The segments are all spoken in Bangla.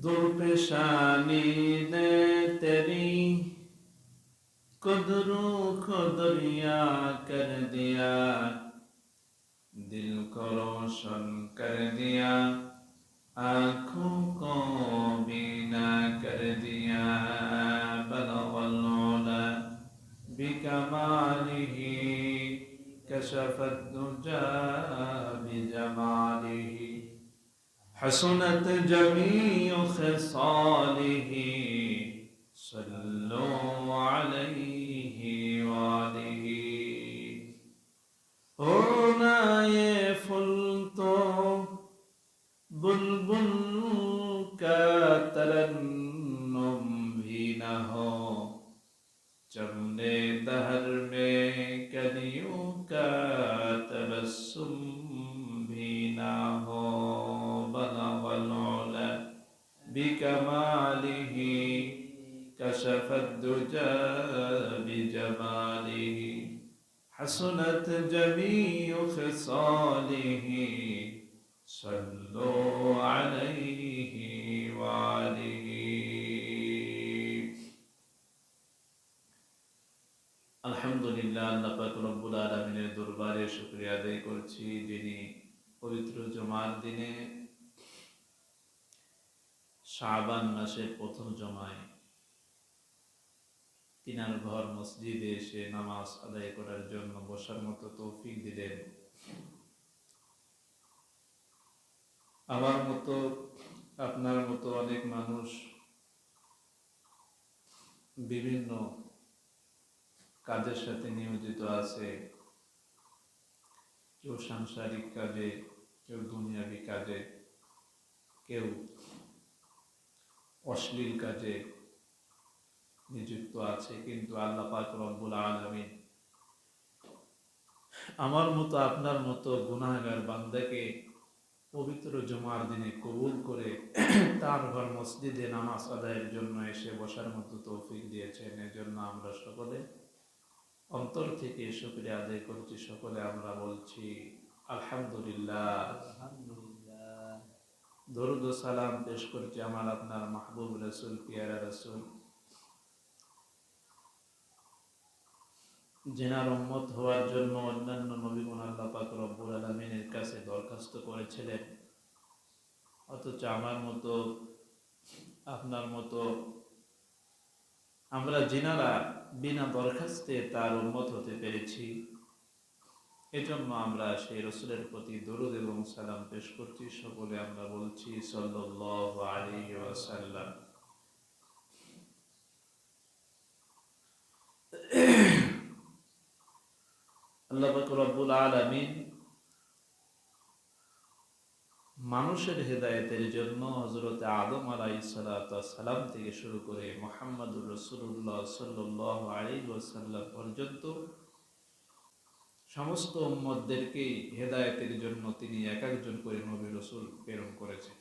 दुर्पेशानी ने तेरी कुदरू को दरिया कर दिया, दिल को रोशन कर दिया, आँखों को बीना कर दिया। बलगल उला बिकमालिही कशफत दुजा बिजमालिही हसनत जमीउ खिसालिही सल्लु अलैहि वालिही। होना ये फूल तो बुलबुल का तरन्नुम भी न हो, चमने दहर में कलियों का तबस्सुम भी न हो। बलगल उला बिकमालिही कशफत दुजा बिजमालिही हसनत जमीउ खिसालिही सल्लु अलैहि वालिही। আলহামদুলিল্লাহ, আল্লাহ পাক রব্বুল আলামিনের দরবারে শুকরিয়া আদায় করছি, যিনি পবিত্র জুমার দিনে শাবান মাসের প্রথম জমায় তিনার ঘর মসজিদে এসে নামাজ আদায় করার জন্য বসার মতো তৌফিক দিলেন। আমার মতো আপনার মতো অনেক মানুষ বিভিন্ন কাজের সাথে নিয়োজিত আছে, কেউ সাংসারিক কাজে, কেউ দুনিয়াবি কাজে, কেউ অশ্লীল কাজে নিযুক্ত আছে। কিন্তু আল্লাহ পাক রব্বুল আলামিন আমার মতো আপনার মতো গুনাহগার বান্দাকে পবিত্র জুমার দিনে কবুল করে তার ঘর মসজিদে নামাজ আদায়ের জন্য এসে বসার মতো তৌফিক দিয়েছেন। এজন্য আমরা সকলে অন্তর থেকে শুকরিয়া আদায় করছি। সকলে আমরা বলছি আলহামদুলিল্লাহ। দরুদ ও সালাম পেশ করছি আমার আপনার মাহবুব রাসূল, পিয়ারা রাসূল, যিনার উম্মত হওয়ার জন্য অন্যান্য নবীগণ আল্লাহ পাক রব্বুল আলামিনের কাছে দরখাস্ত করেছিলেন, অথচ আমার মতো আপনার মতো আমরা যিনারা বিনা দরখাস্তে তার উম্মত হতে পেরেছি, এজন্য আমরা সেই রসুলের প্রতি দরুদ এবং সালাম পেশ করছি। সকলে আমরা বলছি সাল্লাল্লাহু আলাইহি ওয়াসাল্লাম। আল্লাহ পাক রব্বুল আলামিন মানুষের হেদায়েতের জন্য হযরত আদম আলাইহিস সালাম থেকে শুরু করে মুহাম্মদুর রাসূলুল্লাহ সাল্লাল্লাহু আলাইহি ওয়াসাল্লাম পর্যন্ত সমস্ত উম্মতদেরকে হেদায়েতের জন্য তিনি এক একজন করে নবী রাসূল প্রেরণ করেছেন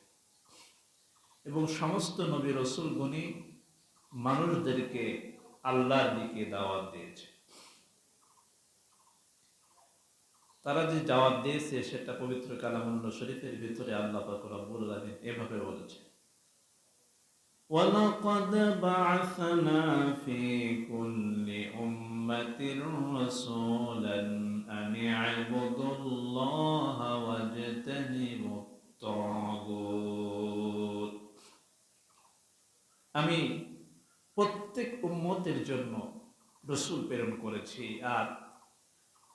এবং সমস্ত নবী রাসূলগণই মানুষদেরকে আল্লাহর দিকে দাওয়াত দিয়েছে। তারা যে দাওয়াত দিয়েছে সেটা পবিত্র কালামুল্লাহ শরীফের ভিতরে আল্লাহ পাক রব্বুল আলামিন এভাবে বলেছে, ওয়ালাকাদ বা'আসনা ফি কুল্লি উম্মাতির রাসূলান আন ই'বুদুল্লাহা ওয়াজতানিবুত তাগুত। আমি প্রত্যেক উম্মতের জন্য রাসূল প্রেরণ করেছি, আর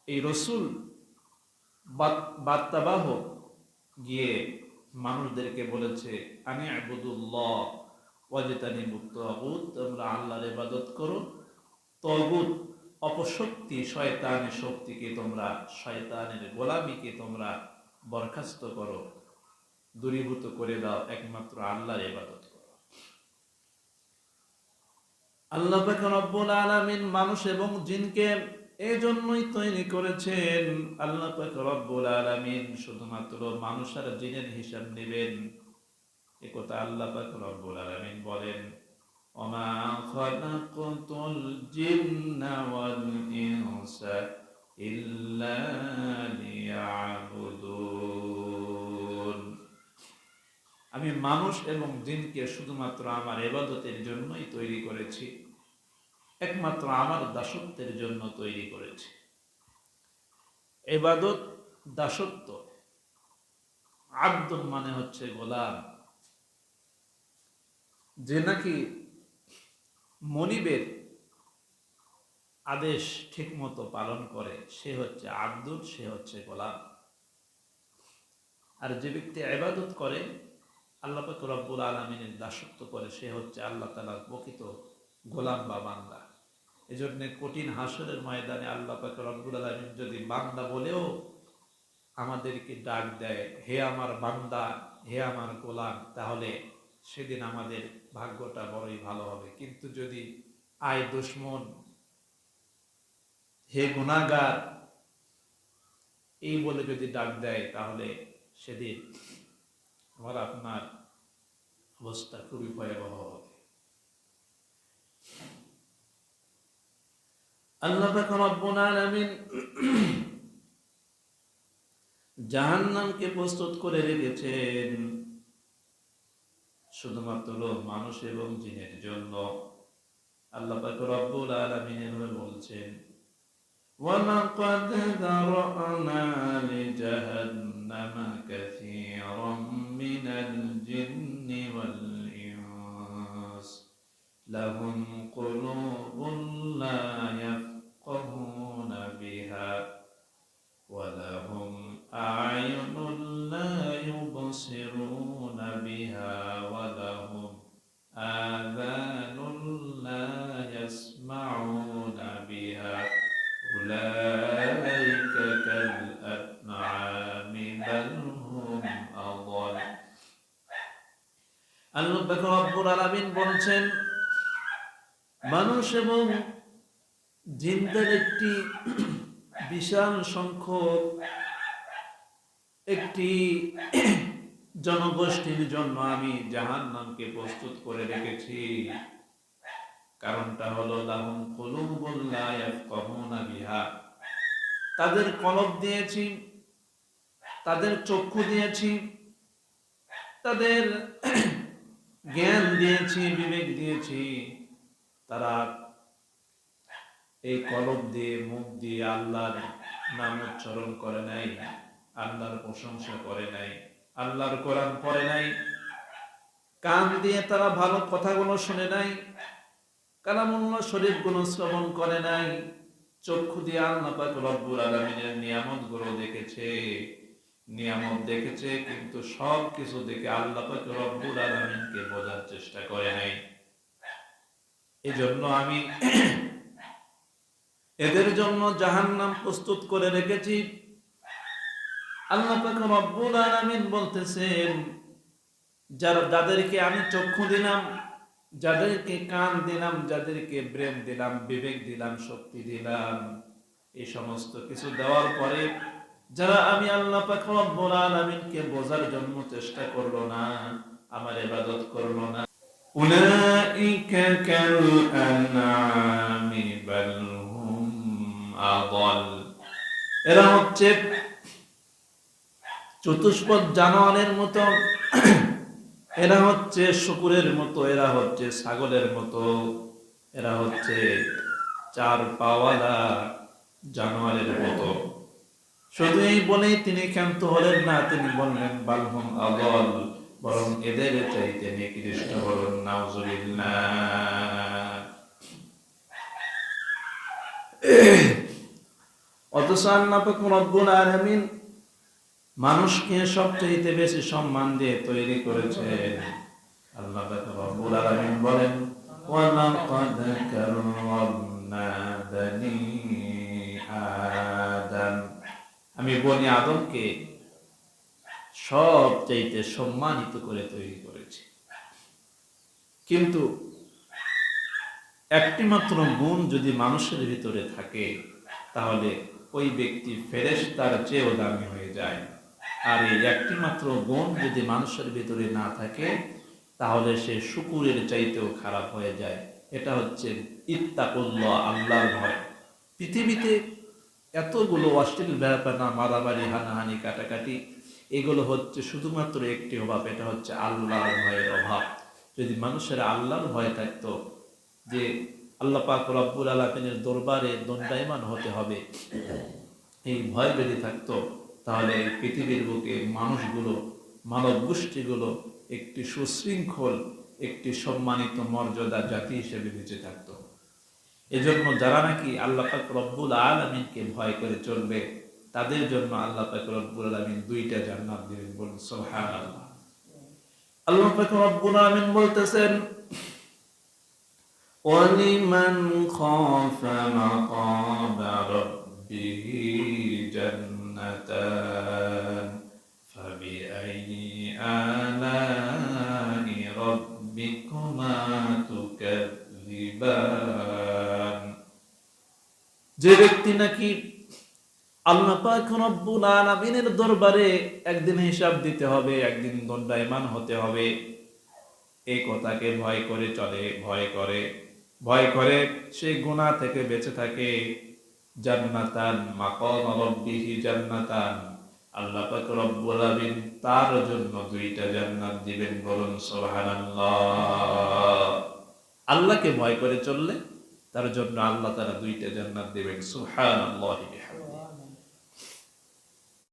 এই রাসূল বার্তাবাহক গিয়ে মানুষদেরকে বলেছে আনি আবুদুল্লাহ ওয়াজতানিবুত তাগুত, তোমরা আল্লাহর ইবাদত করো, তাগুত অপশক্তি শয়তানের শক্তিকে তোমরা, শয়তানের গোলামিকে তোমরা বরখাস্ত করো, দূরীভূত করে দাও, একমাত্র আল্লাহর ইবাদত করো। আল্লাহ পাক রব্বুল আলামিন মানুষ এবং জিনকে এই জন্যই তৈরি করেছেন। আল্লাহ পাক রব্বুল আলামিন শুধুমাত্র মানুষ আর জিনের হিসাব নেবেন, একথা আল্লাহ পাক রব্বুল আলামিন বলেন, ওমা খালাকাতুল জিন্না ওয়াল ইনসা ইল্লা লিয়াবুদুন। আমি মানুষ এবং জিনকে শুধুমাত্র আমার ইবাদতের জন্যই তৈরি করেছি, একমাত্র আমার দাসত্বের জন্য তৈরি করেছি। ইবাদত দাসত্ব, আব্দুল মানে হচ্ছে গোলাম। যে নাকি মনিবের আদেশ ঠিক মতো পালন করে সে হচ্ছে আব্দুল, সে হচ্ছে গোলাম। আর যে ব্যক্তি ইবাদত করে, আল্লাহ পাক রব্বুল আলামিনের দাসত্ব করে, সে হচ্ছে আল্লাহ তাআলার প্রকৃত গোলাম বা বান্দা। এজন্য কঠিন হাসরের ময়দানে আল্লাহ পাক রব্বুল আলামিন যদি বান্দা বলেও আমাদেরকে ডাক দেয়, হে আমার বান্দা, হে আমার গোলাম, তাহলে সেদিন আমাদের ভাগ্যটা বড়ই ভালো হবে। কিন্তু যদি আয় দুশ্মন, হে গুনাহগার, এই বলে যদি ডাক দেয়, তাহলে সেদিন আমার আপনার অবস্থা খুবই ভয়াবহ হবে। আল্লাহ পাক রব্বুল আলামিন জাহান্নামকে প্রস্তুত করে রেখেছেন শুধুমাত্র মানুষ এবং জিনের জন্য। আল্লাহ পাক রব্বুল আলামিন এভাবে বলছেন, وَلَقَدْ ذَرَأْنَا لِجَهَنَّمَ كَثِيرًا مِنَ الْجِنِّ وَالْإِنسِ لَهُمْ قُلُوبٌ لَا يَفْقَهُونَ بِهَا وَلَهُمْ أَعْيُنٌ لَا يُبْصِرُونَ بِهَا وَلَهُمْ آذَانٌ لَا يَسْمَعُونَ بِهَا أُولَئِكَ كَالْأَنْعَامِ بَلْ هُمْ أَضَلُّ। আল্লাহ পাক রব্বুল আলামিন বলছেন, মানুষ এবং জিনদের একটি বিশাল সংখ্যক একটি জনগোষ্ঠীর জন্য আমি জাহান্নামকে প্রস্তুত করে রেখেছি। কারণটা হলো লাহুম কুলুবুন লা ইয়াফকাহুনা বিহা, তাদের কলব দিয়েছি, তাদের চক্ষু দিয়েছি, তাদের জ্ঞান দিয়েছি, বিবেক দিয়েছি। তারা এই কলব দিয়ে, মুখ দিয়ে আল্লাহর নাম উচ্চারণ করে নাই, আল্লাহর প্রশংসা করে নাই, আল্লাহর কোরআন পড়ে নাই। কান দিয়ে তারা ভালো কথাগুলো শুনে নাই, কালামুল্লাহ শরীফগুলো শ্রবণ করে নাই। চক্ষু দিয়ে আল্লাহ পাক রব্বুল আলামিনের নিয়ামতগুলো দেখেছে, নিয়ামত দেখেছে, কিন্তু সব কিছু দেখে আল্লাহ পাক রব্বুল আলামিনকে বোঝার চেষ্টা করে নাই। এজন্য আমি এদের জন্য জাহান্নাম প্রস্তুত করে রেখেছি। আল্লাহ পাক রব্বুল আলামিন বলতেছেন, যাদেরকে আমি চক্ষু দিলাম, যাদেরকে কান দিলাম, যাদেরকে ব্রেন দিলাম, বিবেক দিলাম, শক্তি দিলাম, এই সমস্ত কিছু দেওয়ার পরে যারা আমি আল্লাহ পাক রব্বুল আলামিনকে বোঝার জন্য চেষ্টা করলো না, আমার ইবাদত করলো না, উলাইকা কাল আনআমি বাল হুম আদাল, এরা হচ্ছে চতুষ্পদ জানোয়ারের মতো, এরা হচ্ছে শুকুরের মতো, এরা হচ্ছে ছাগলের মতো, এরা হচ্ছে চার পাওয়ালা জানোয়ারের মতো। শুধু এই বলেই তিনি ক্ষান্ত হলেন না, তিনি বললেন বালহুম আদাল, বরং এদের চাইতে নিকৃষ্ট হলেন। নাউজুবিল্লাহ। অথচ আল্লাহ পাক রব্বুল আলামিন মানুষকে সবচেয়ে বেশি সম্মান দিয়ে তৈরি করেছেন। আল্লাহ পাক রব্বুল আলামিন বলেন, ওয়ালাকাদ কাররামনা বানি আদম, আমি বনি আদমকে সবচেয়ে সম্মানিত করে তৈরি করেছি। কিন্তু একটি মাত্র গুণ যদি মানুষের ভিতরে থাকে, তাহলে ওই ব্যক্তি ফেরেশতার চেয়েও দামি হয়ে যায়। আর এই একটি মাত্র গুণ যদি মানুষের ভিতরে না থাকে, তাহলে সে শুকুরের চাইতেও খারাপ হয়ে যায়। এটা হচ্ছে ইত্তাকুল্লাহ, আল্লাহর ভয়। পৃথিবীতে এতগুলো অশ্লীল ব্যাপার, মারামারি, হানাহানি, কাটাকাটি, এগুলো হচ্ছে শুধুমাত্র একটি অভাব, এটা হচ্ছে আল্লাহর ভয়ের অভাব। যদি মানুষের আল্লাহর ভয় থাকতো, যে আল্লাহ পাক রব্বুল আলামিনের দরবারে দণ্ডায়মান হতে হবে, এই ভয় যদি থাকতো, তাহলে এই পৃথিবীর বুকে মানুষগুলো, মানব গোষ্ঠীগুলো একটি সুশৃঙ্খল, একটি সম্মানিত মর্যাদা জাতি হিসেবে বেঁচে থাকতো। এজন্য যারা নাকি আল্লাহ পাক রব্বুল আলামিনকে ভয় করে চলবে, তাদের জন্য আল্লাহ পাক রব্বুল আলামিন দুইটা জান্নাত দিবেন। বলুন সুবহানাল্লাহ। আল্লাহ পাক রব্বুল আলামিন বলতেছেন, ওয়ালিমান খাফা মাকামা রাব্বিহি জান্নাতান ফাবিআইয়ি আলাই রাব্বিকুমা তুকাযযিবান। যে ব্যক্তি নাকি আল্লাহ পাক রব্বুল আলামিনের দরবারে একদিন হিসাব দিতে হবে, একদিন দণ্ডায়মান হতে হবে, এই কথাকে ভয় করে চলে, ভয় করে সে গুনাহ থেকে বেঁচে থাকে, জান্নাতান মাকাম রাব্বিহি জান্নাতান, আল্লাহ পাক রব্বুল আলামিন তার জন্য দুইটা জান্নাত দিবেন। বলুন সুবহানাল্লাহ। আল্লাহকে ভয় করে চললে তার জন্য আল্লাহ তাআলা দুইটা জান্নাত দিবেন। সুবহানাল্লাহি বিহামদিহি।